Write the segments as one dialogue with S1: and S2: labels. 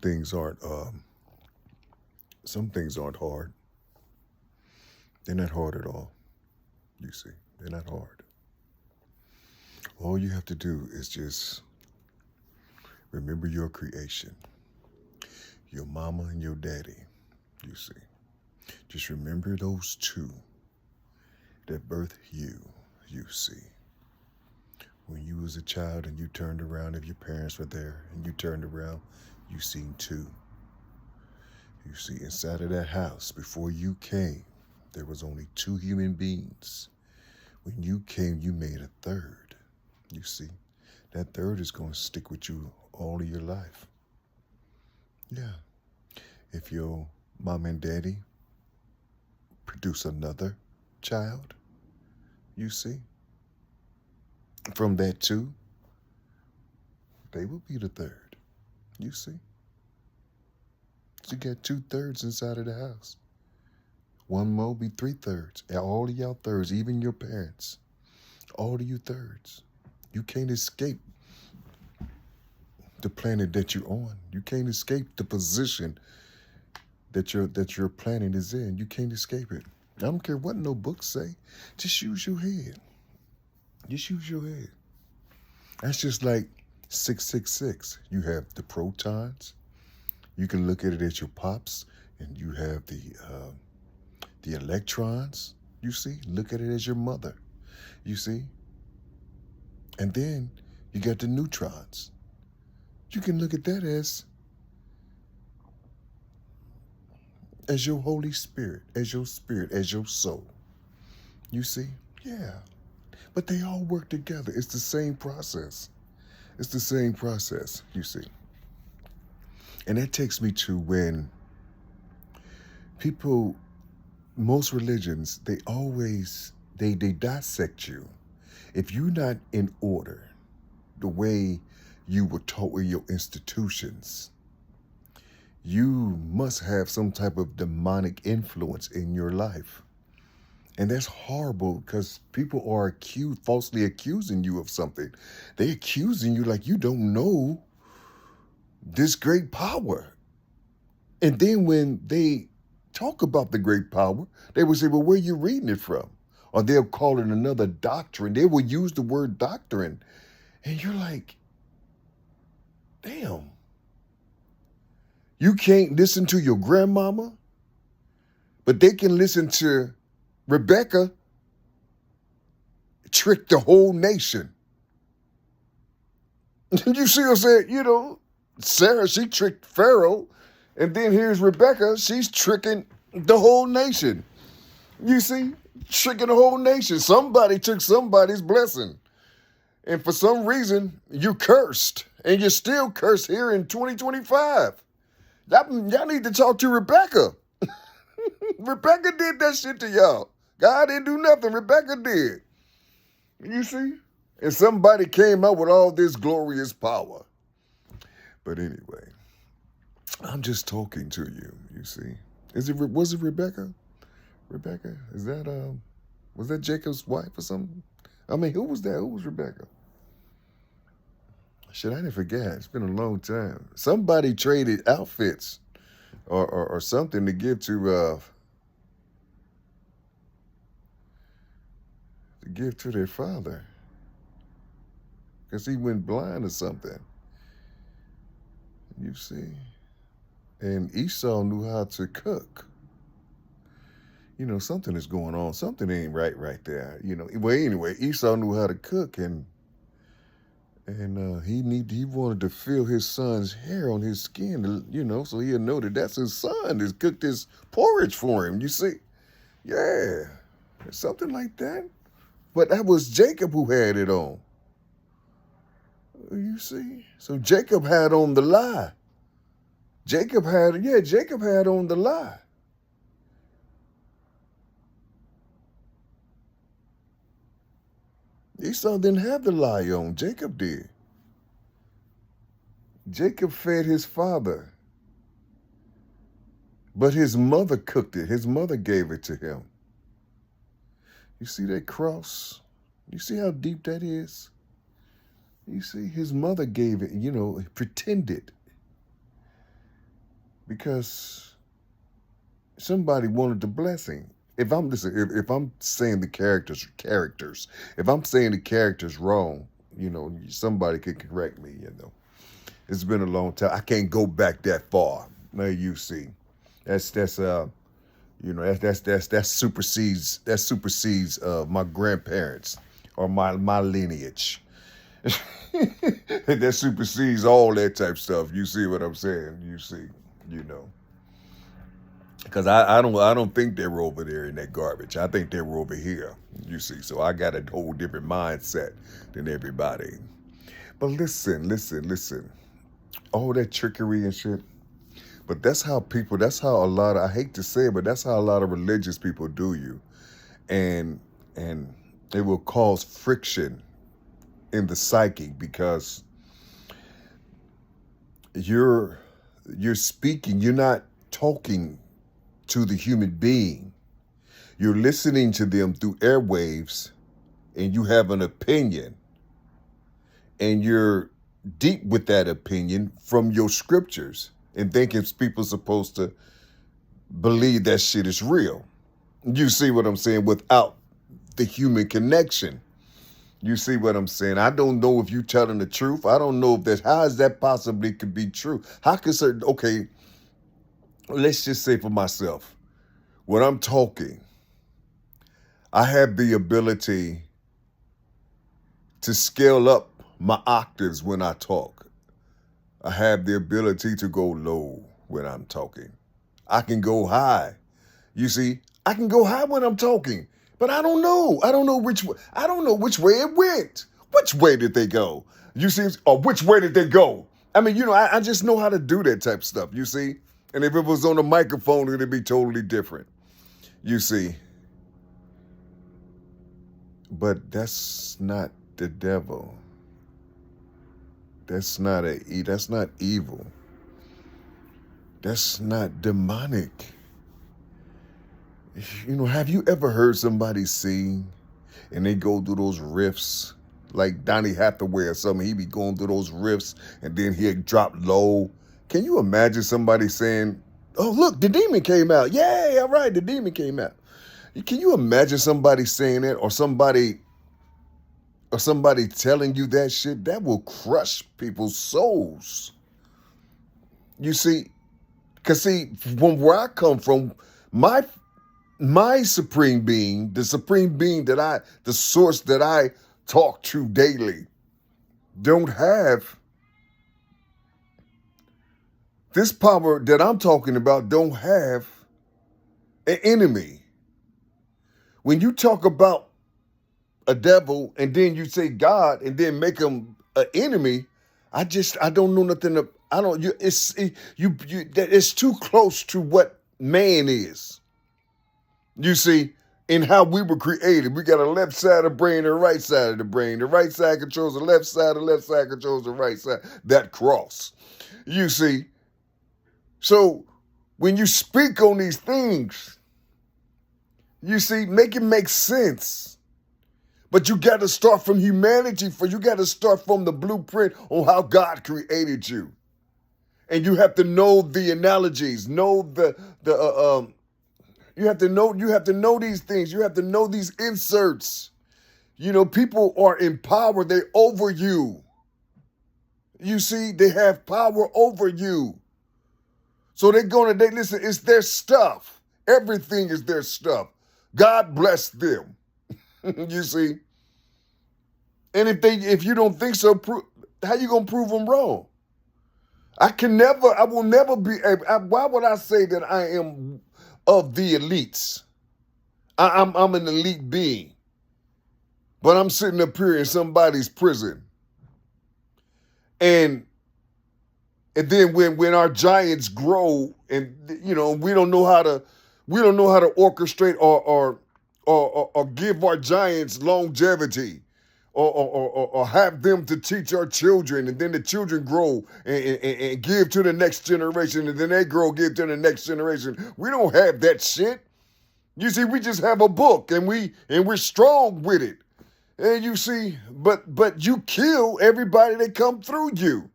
S1: things aren't, some things aren't hard. They're not hard at all, you see. They're not hard. All you have to do is just remember your creation, your mama and your daddy, you see. Just remember those two that birthed you, you see. When you was a child and you turned around, if your parents were there and you turned around, you seen two. You see, inside of that house, before you came, there was only two human beings. When you came, you made a third. You see, that third is going to stick with you all of your life. Yeah. If your mom and daddy produce another child, you see, from that two, they will be the third. You see. So you got 2/3 inside of the house. One more be 3/3. All of y'all thirds, even your parents. All of you thirds. You can't escape the planet that you're on. You can't escape the position that your planet is in. You can't escape it. I don't care what no books say. Just use your head. Just use your head. That's just like 666. You have the protons. You can look at it as your pops, and you have the electrons. You see, look at it as your mother. You see, and then you got the neutrons. You can look at that as your Holy Spirit, as your soul. You see, yeah. But they all work together. It's the same process. It's the same process. You see. And that takes me to when people, most religions, they dissect you. If you're not in order, the way you were taught with your institutions, you must have some type of demonic influence in your life. And that's horrible because people are falsely accusing you of something. They're accusing you like you don't know this great power. And then when they talk about the great power, they will say, well, where are you reading it from? Or they'll call it another doctrine. They will use the word doctrine. And you're like, damn. You can't listen to your grandmama, but they can listen to Rebecca trick the whole nation. You see what I'm saying? You know, Sarah, she tricked Pharaoh. And then here's Rebecca, she's tricking the whole nation. You see, tricking the whole nation. Somebody took somebody's blessing. And for some reason, you cursed. And you're still cursed here in 2025. Y'all need to talk to Rebecca. Rebecca did that shit to y'all. God didn't do nothing. Rebecca did. You see? And somebody came up with all this glorious power. But anyway, I'm just talking to you, you see. Was it Rebecca? Rebecca? Was that Jacob's wife or something? I mean, who was that? Who was Rebecca? Shit, I didn't forget. It's been a long time. Somebody traded outfits or something to give to their father. Because he went blind or something. You see. And Esau knew how to cook. You know, something is going on. Something ain't right there. You know. Well, anyway, Esau knew how to cook, and he wanted to feel his son's hair on his skin, you know, so he'll know that that's his son that's cooked this porridge for him. You see, yeah, something like that. But that was Jacob who had it on. You see, so Jacob had on the lie. Jacob had on the lie. Esau didn't have the lie on. Jacob did. Jacob fed his father. But his mother cooked it. His mother gave it to him. You see that cross? You see how deep that is? You see, his mother gave it, you know, pretended. because somebody wanted the blessing. If I'm if I'm saying the characters, if I'm saying the characters wrong, somebody could correct me. It's been a long time. I can't go back that far. Now you see, that supersedes my grandparents or my lineage. That supersedes all that type stuff. You see what I'm saying? You see, you know. Because I don't think they were over there in that garbage. I think they were over here. You see, so I got a whole different mindset than everybody. But listen. All that trickery and shit. But that's how a lot of, I hate to say it, but that's how a lot of religious people do you. And it will cause friction in the psyche because you're speaking, you're not talking to the human being. You're listening to them through airwaves and you have an opinion and you're deep with that opinion from your scriptures and thinking people supposed to believe that shit is real. You see what I'm saying? Without the human connection. You see what I'm saying? I don't know if you're telling the truth. I don't know if how is that possibly could be true? How could okay, let's just say for myself, when I'm talking, I have the ability to scale up my octaves when I talk. I have the ability to go low when I'm talking. I can go high. You see, I can go high when I'm talking, but I don't know. I don't know which way it went. Which way did they go? You see, or which way did they go? I mean, I just know how to do that type of stuff, you see? And if it was on a microphone, it'd be totally different. You see. But that's not the devil. That's not evil. That's not demonic. Have you ever heard somebody sing and they go through those riffs like Donny Hathaway or something? He be going through those riffs and then he'd drop low. Can you imagine somebody saying, "Oh, look, the demon came out. Yay, all right, the demon came out." Can you imagine somebody saying that or somebody telling you that shit? That will crush people's souls. You see, because from where I come from, my supreme being, the supreme being the source that I talk to daily, don't have this power that I'm talking about, don't have an enemy. When you talk about a devil and then you say God and then make him an enemy, I don't know nothing. It's too close to what man is. You see, in how we were created, we got a left side of the brain and a right side of the brain. The right side controls the left side controls the right side. That cross. You see, so when you speak on these things, you see, make it make sense. But you got to start from humanity. You got to start from the blueprint on how God created you, and you have to know the analogies, know you have to know these things. You have to know these inserts. People are in power. They're over you. You see, they have power over you. So listen, it's their stuff. Everything is their stuff. God bless them. You see? And if you don't think so, how you going to prove them wrong? I will never be able, why would I say that I am of the elites? I'm an elite being. But I'm sitting up here in somebody's prison. And then when our giants grow and we don't know how to orchestrate or give our giants longevity or have them to teach our children, and then the children grow and give to the next generation, and then they grow, give to the next generation. We don't have that shit. You see, we just have a book and we're strong with it. And you see, but you kill everybody that come through you.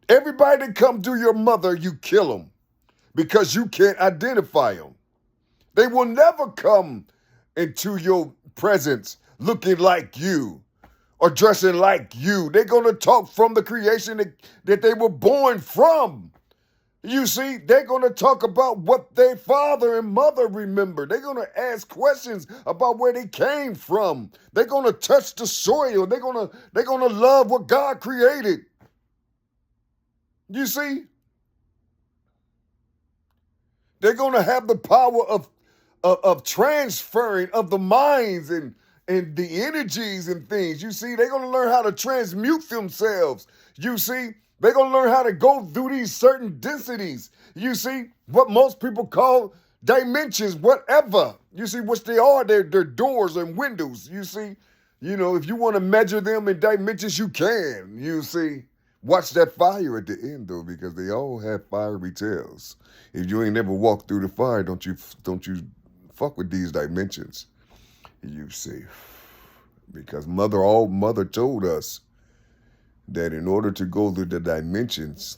S1: Everybody that come to your mother, you kill them because you can't identify them. They will never come into your presence looking like you or dressing like you. They're going to talk from the creation that they were born from. You see, they're going to talk about what their father and mother remember. They're going to ask questions about where they came from. They're going to touch the soil. They're going to love what God created. You see, they're going to have the power of transferring of the minds and the energies and things. You see, they're going to learn how to transmute themselves. You see, they're going to learn how to go through these certain densities. You see, what most people call dimensions, whatever. You see, which they are, they're doors and windows. You see, if you want to measure them in dimensions, you can. You see, watch that fire at the end, though, because they all have fiery tails. If you ain't never walked through the fire, don't you fuck with these dimensions. You see, because mother told us that in order to go through the dimensions,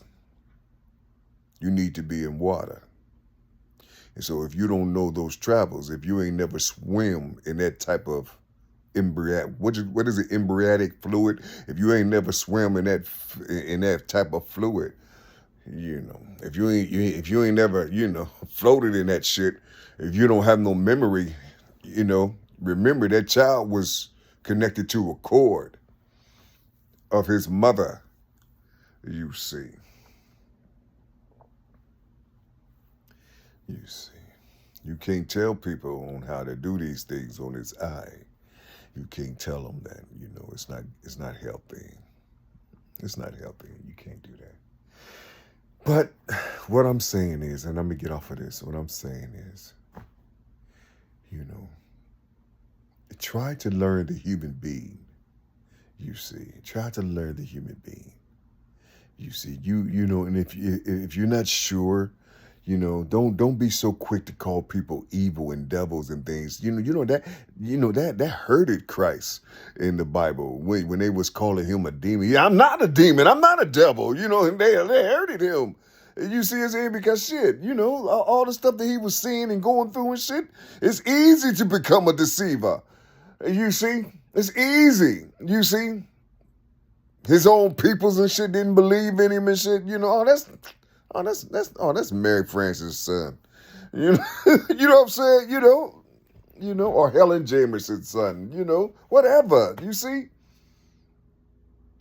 S1: you need to be in water. And so if you don't know those travels, if you ain't never swim in that type of what is it, embryonic fluid? If you ain't never swim in that type of fluid, if you ain't never, floated in that shit, if you don't have no memory, remember that child was connected to a cord of his mother, you see. You see. You can't tell people on how to do these things on this eye. You can't tell them that, it's not healthy. It's not healthy. You can't do that. But what I'm saying is, and let me get off of this, what I'm saying is, try to learn the human being. You see, try to learn the human being. You see, and if you're not sure, don't be so quick to call people evil and devils and things. That hurted Christ in the Bible when they was calling him a demon. Yeah, I'm not a demon. I'm not a devil. And they hurted him. You see what I'm saying? Because shit, all the stuff that he was seeing and going through and shit, it's easy to become a deceiver. You see, it's easy. You see, his own peoples and shit didn't believe in him and shit. That's Mary Frances' son. You know what I'm saying? Or Helen Jameson's son. Whatever. You see.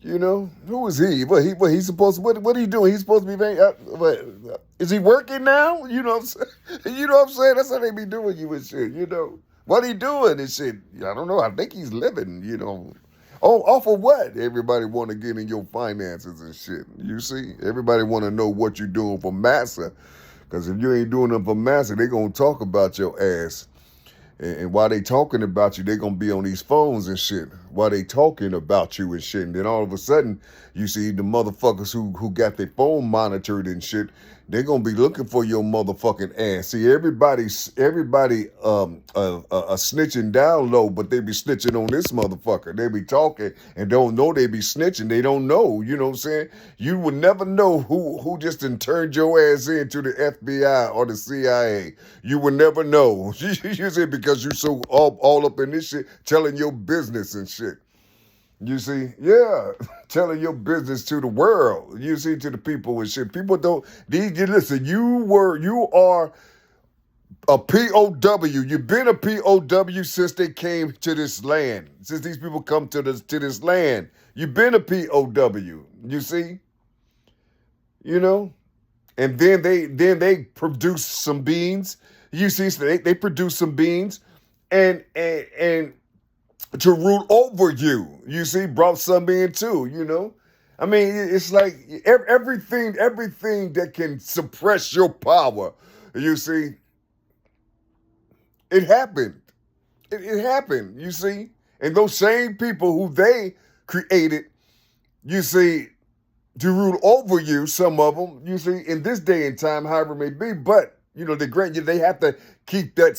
S1: Who is he? What he's supposed to? What are you doing? He's supposed to be. Is he working now? You know what I'm saying? You know what I'm saying? That's how they be doing you and shit. What he doing and shit? I don't know. I think he's living. Off of what? Everybody want to get in your finances and shit. You see? Everybody want to know what you're doing for massa. Because if you ain't doing them for massa, they going to talk about your ass. And while they talking about you, they going to be on these phones and shit. While they talking about you and shit. And then all of a sudden, you see the motherfuckers who got their phone monitored and shit, they're going to be looking for your motherfucking ass. See, everybody snitching down low, but they be snitching on this motherfucker. They be talking and don't know they be snitching. They don't know, you know what I'm saying? You would never know who just turned your ass into the FBI or the CIA. You would never know. You see, because you so all up in this shit, telling your business and shit. You see, yeah, telling your business to the world. You see, to the people and shit. People don't. Listen, you are a POW. You've been a POW since they came to this land. Since these people come to this land, you've been a POW. You see, and then they produce some beans. You see, so they produce some beans, and to rule over you. You see, brought some in too, I mean, it's like everything that can suppress your power, you see, it happened. It happened, you see. And those same people who they created, you see, to rule over you, some of them, you see, in this day and time, however it may be, but, they have to keep that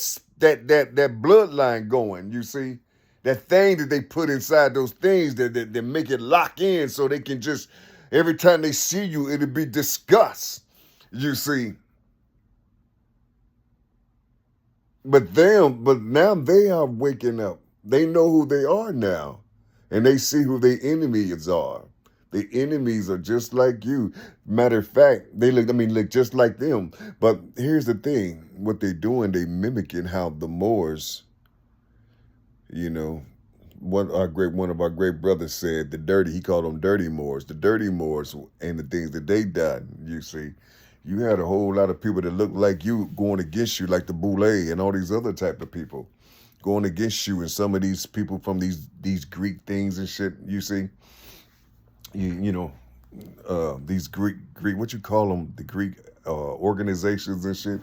S1: bloodline going, you see. That thing that they put inside those things that make it lock in so they can just Every time they see you, it'll be disgust. You see, but now they are waking up. They know who they are now, and they see who their enemies are. The enemies are just like you. Matter of fact, they look. I mean, look just like them. But here's the thing: what they're doing, they mimicking how the Moors, you know, one of our great brothers said, the dirty. He called them dirty Moors. The dirty Moors and the things that they done. You see, you had a whole lot of people that looked like you going against you, like the Boule and all these other type of people going against you, and some of these people from these Greek things and shit. You see, you know, these Greek what you call them, the Greek organizations and shit.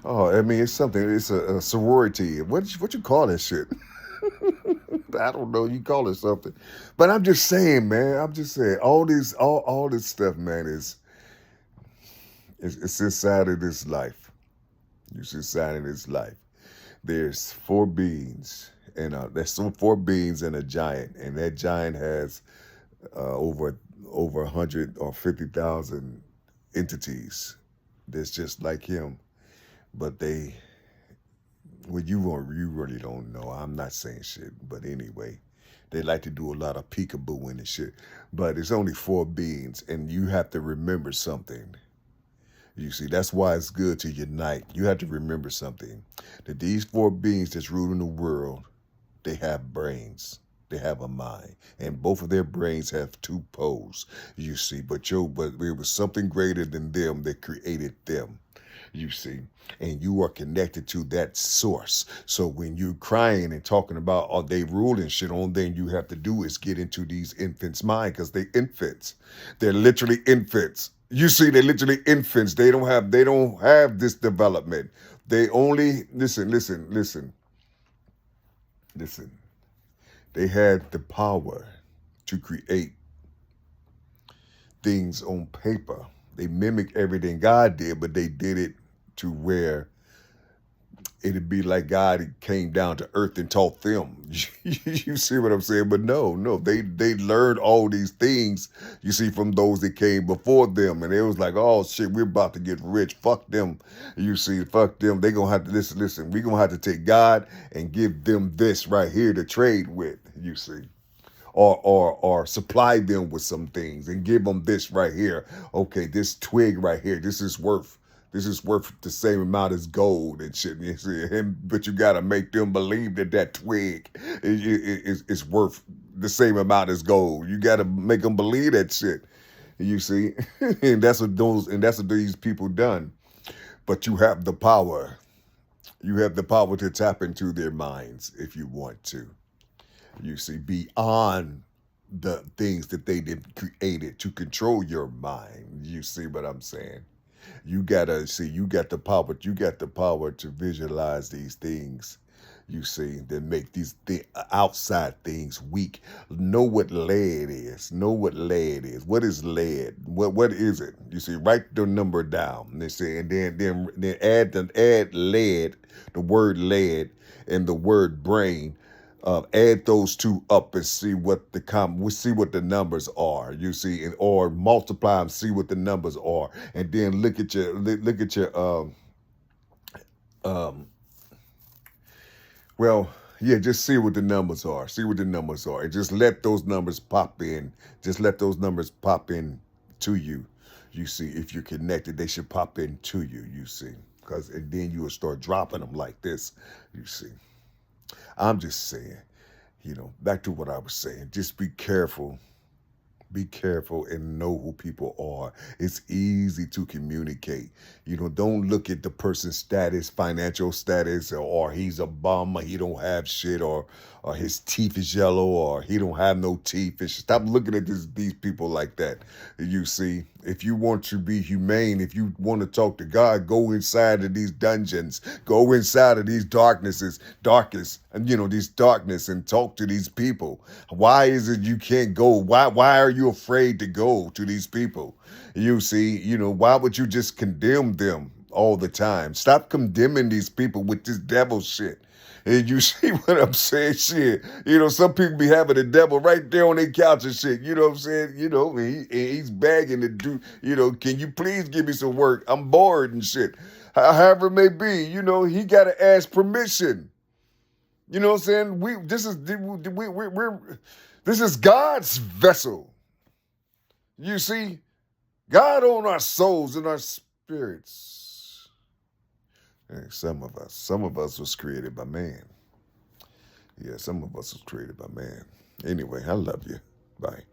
S1: Oh, I mean, it's something. It's a sorority. What you call that shit? I don't know. You call it something, but I'm just saying, man. I'm just saying all this stuff, man, it's inside of this life. It's inside of this life. There's four beings, and there's some four beings and a giant, and that giant has over 150,000 entities. That's just like him, but they. Well, you really don't know. I'm not saying shit, but anyway, they like to do a lot of peekabooing and shit. But it's only four beings, and you have to remember something. You see, that's why it's good to unite. You have to remember something. That these four beings that's ruling the world, they have brains. They have a mind. And both of their brains have two poles, you see. But it was something greater than them that created them, you see. And you are connected to that source. So when you're crying and talking about are they ruling shit, on thing you have to do is get into these infants' mind, because they infants. They're literally infants. You see, they're literally infants. They don't have this development. They only listen. They had the power to create things on paper. They mimic everything God did, but they did it to where it'd be like God came down to earth and taught them. You see what I'm saying? But no, they learned all these things, you see, from those that came before them, and it was like, oh shit, we're about to get rich. Fuck them, you see, fuck them. They gonna have to listen. We gonna have to take God and give them this right here to trade with, you see. Or supply them with some things and give them this right here. Okay, this twig right here, this is worth the same amount as gold and shit. You see, but you gotta make them believe that twig is worth the same amount as gold. You gotta make them believe that shit. You see, and that's what these people done. But you have the power. You have the power to tap into their minds if you want to. You see, beyond the things that they did created to control your mind. You see what I'm saying? You gotta see, you got the power to visualize these things, you see, that make these outside things weak. Know what lead is. Know what lead is. What is lead? What is it? You see, write the number down. They say, and then add lead, the word lead, and the word brain. Add those two up and see what we see what the numbers are. You see, or multiply them, see what the numbers are, and then look at your um. Well, yeah, just see what the numbers are. See what the numbers are, and just let those numbers pop in. Just let those numbers pop in to you. You see, if you're connected, they should pop in to you. You see, and then you will start dropping them like this. You see. I'm just saying, back to what I was saying, just be careful. Be careful and know who people are. It's easy to communicate. Don't look at the person's status, financial status, or he's a bum, or he don't have shit, or his teeth is yellow, or he don't have no teeth. And stop looking at these people like that. You see, if you want to be humane, if you want to talk to God, go inside of these dungeons, go inside of these darkest, and these darkness, and talk to these people. Why is it you can't go? Why are you afraid to go to these people? You see, why would you just condemn them all the time? Stop condemning these people with this devil shit. And you see what I'm saying? Shit. Some people be having the devil right there on their couch and shit. You know what I'm saying? And he's begging to do, can you please give me some work? I'm bored and shit. However it may be, he got to ask permission. You know what I'm saying? This is God's vessel. You see, God owns our souls and our spirits. And some of us was created by man. Yeah, some of us was created by man. Anyway, I love you. Bye.